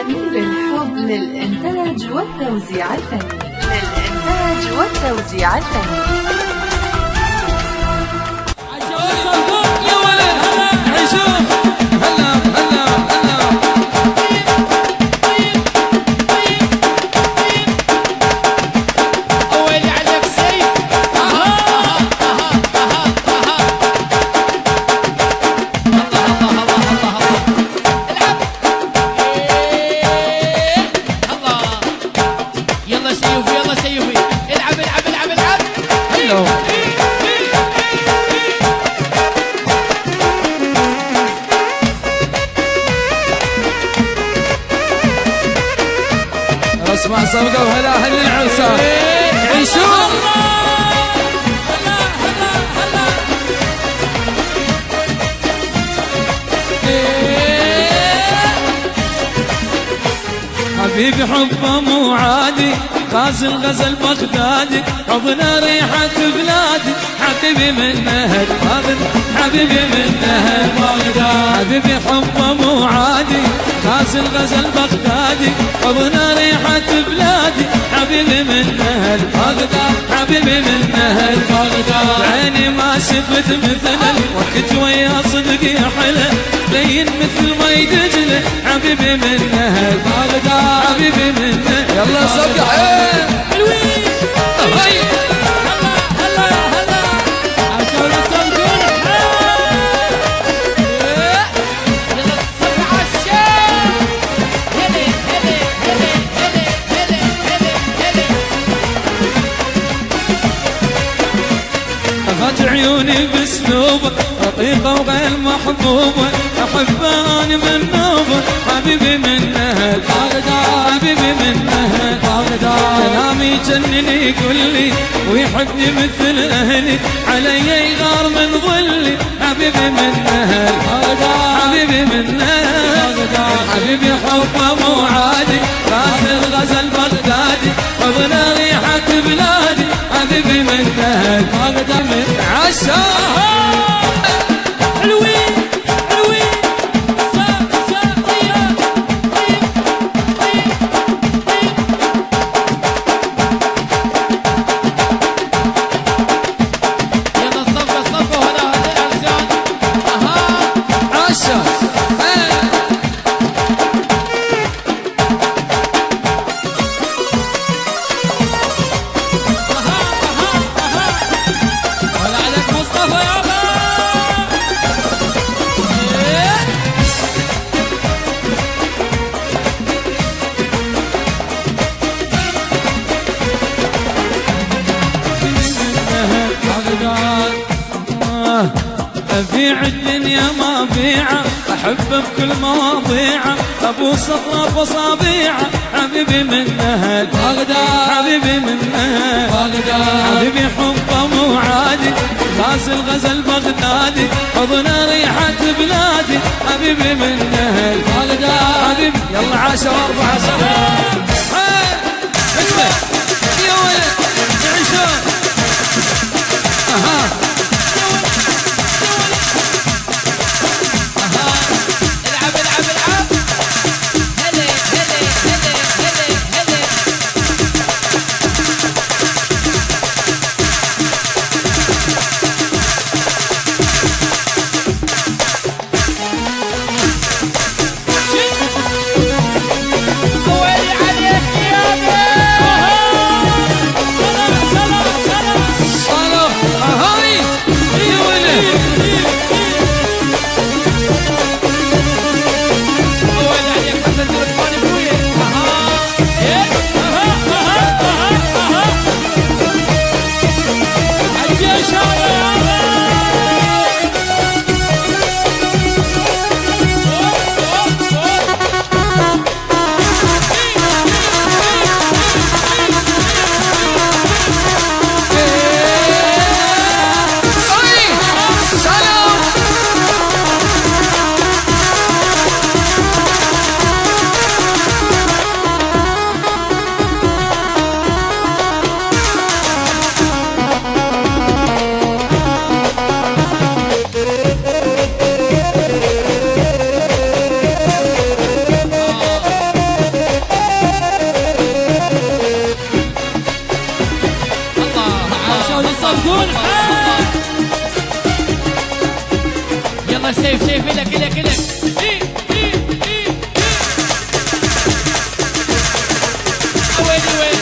تكميل الحب للإنتاج والتوزيع الفني. يا ولد هلا عيشوه هلا هلا هلا ويلي عليك سيف يلا سيوفي يلا سيوفي العب العب العب العب حلو اسمع صفقة وهلا اهل العرسان عيشوه حبيبي حبه مو عادي غازل غزل بغدادي حضنا ريحة بلادي حبيبي من أهل بغداد حبيبي من أهل بغداد حبيبي حبه مو عادي غازل غزل بغدادي حضنا ريحة بلادي حبيبي من أهل بغداد حبيبي من أهل بغداد عيني ما شفت مثله وقت ويا صدقي حلا لين مثل ما يدجله حبيبي من أهل بغداد حبيبي من أهل يلا صبح حلوين هلا هلا هلا عشان الصندوق يلا الصبح عالشام هلي هلي هلي هلي هلي هلي هلي أخذ عيوني باسلوبك رقيقة وغير محبوبة أحبها أنا من نوبة حبيبي من أهل بغداد حبيبي من أهل بغداد كلامي يجنني يقول لي ويحبني مثل أهلي علي يغار من ظلي حبيبي من أهل بغداد حبيبي من أهل بغداد حبيبي حبه مو عادي غازل غزل بغدادي حضنا ريحة بلادي حبيبي من أهل بغداد من عشاق حلوين حلوين طيب طيب طيب طيب يلا الصفقة الصفقة وهلا هذا العرسان عشاق ولا عليك مصطفى يابا أبيع الدنيا ما بيعه أحبه بكل مواضيعه أبوس أطراف أصابيعه حبيبي من أهل بغداد حبيبي من أهل بغداد حبيبي حبه مو عادي غازل غزل بغدادي حضنا ريحة بلادي حبيبي من أهل بغداد حبيبي يلا 10 و4 سنة اسمع يا ولد عيشون العب العب العب هلي هلي هلي هلي هلي ويلي عليك كيف لك لك لك إيه إيه إيه وين وين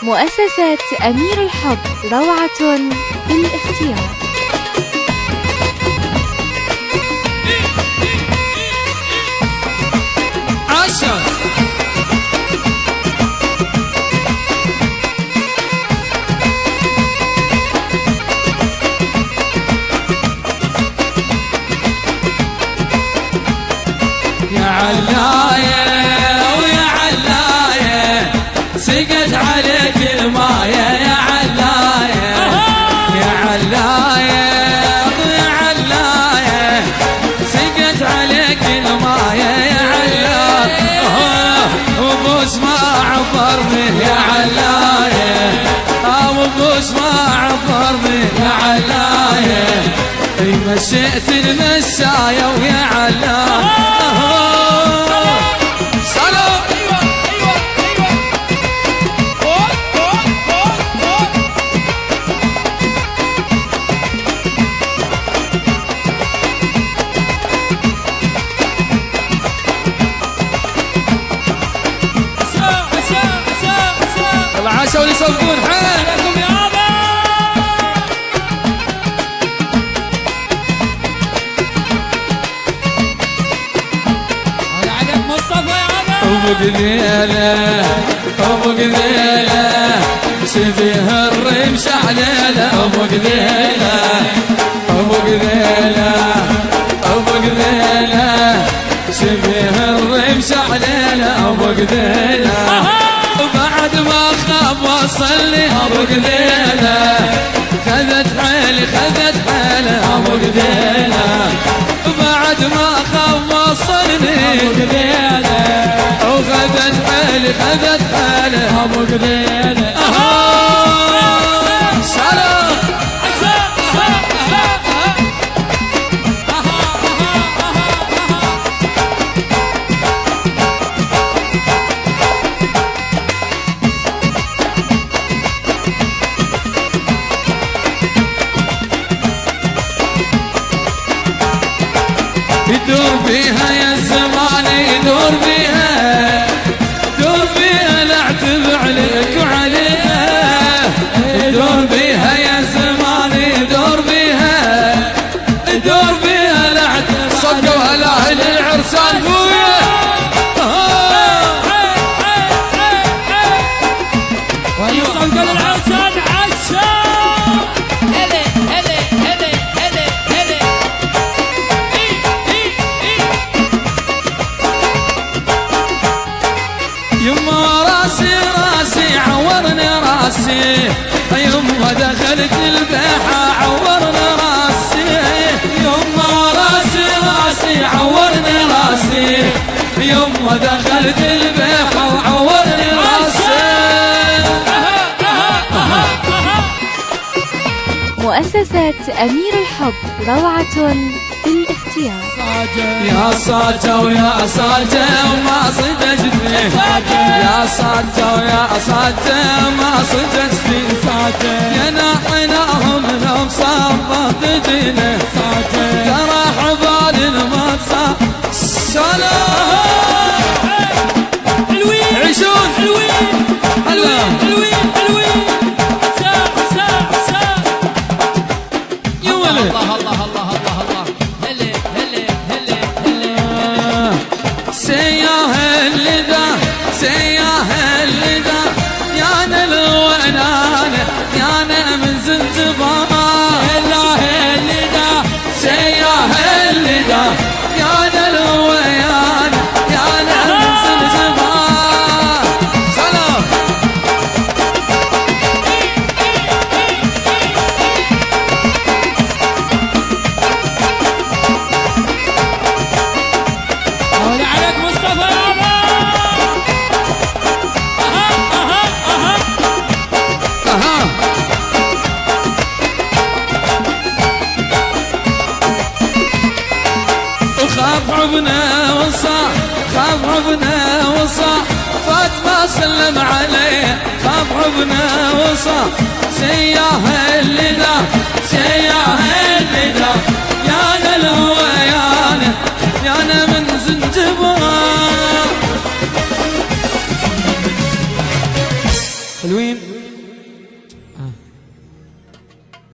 مؤسسة أمير الحب، روعة في الاختيار. يا علاية ويا علاية سقت عليك المايه يا علاية يا علاية ويا علاية سقت عليك المايه يا علاية وبوس ما عبرني يا علاية وبوس ما عبرني يا علاية مشيت المسايا ويا علاية عاشوا اللي يصفون حالكم يابا هلا عليك مصطفى يابا ابو قذيله ابو قذيله شبيه الرمش عليله ابو قذيله ابو قذيله ابو قذيله شبيه الرمش عليله ابو قذيله بعد ما خاب وصلي ابو قذيله خذت حيلي ابو قذيله بعد ما خاب وصلني ابو قذيله وخذت حيلي ابو قذيله سلام يدور بيها يا الزمان يدور بيها لا اعتب عليك وعليها يدور بيها يا الزمان يدور بيها لا اعتب صدقوا الاهل العرسان قويه صدقوا العرسان عشا هلا هلا هلا هلا هلا يما راسي عورني راسي يما دخلت البيحة عورني راسي يما راسي عورني راسي يما دخلت البيحة وعورني راسي مؤسسة أمير الحب، روعة في الاختيار. يا صاجة ويا صاجة وما صدقت فيه يا صاجة ويا صاجة ما صدقت فيه يا ناحناهم لو صابت دينه ترى حبال المصاب سلام عيشون حلوين يا ولد الله الله الله الله الله هلا هلا هلا هلا سياه اللذا يا نلوانانه يا من زنزبار الله اللذا حبنا وصار فاطمة سلم عليه خاف حبنا وصار سياه اللي ذا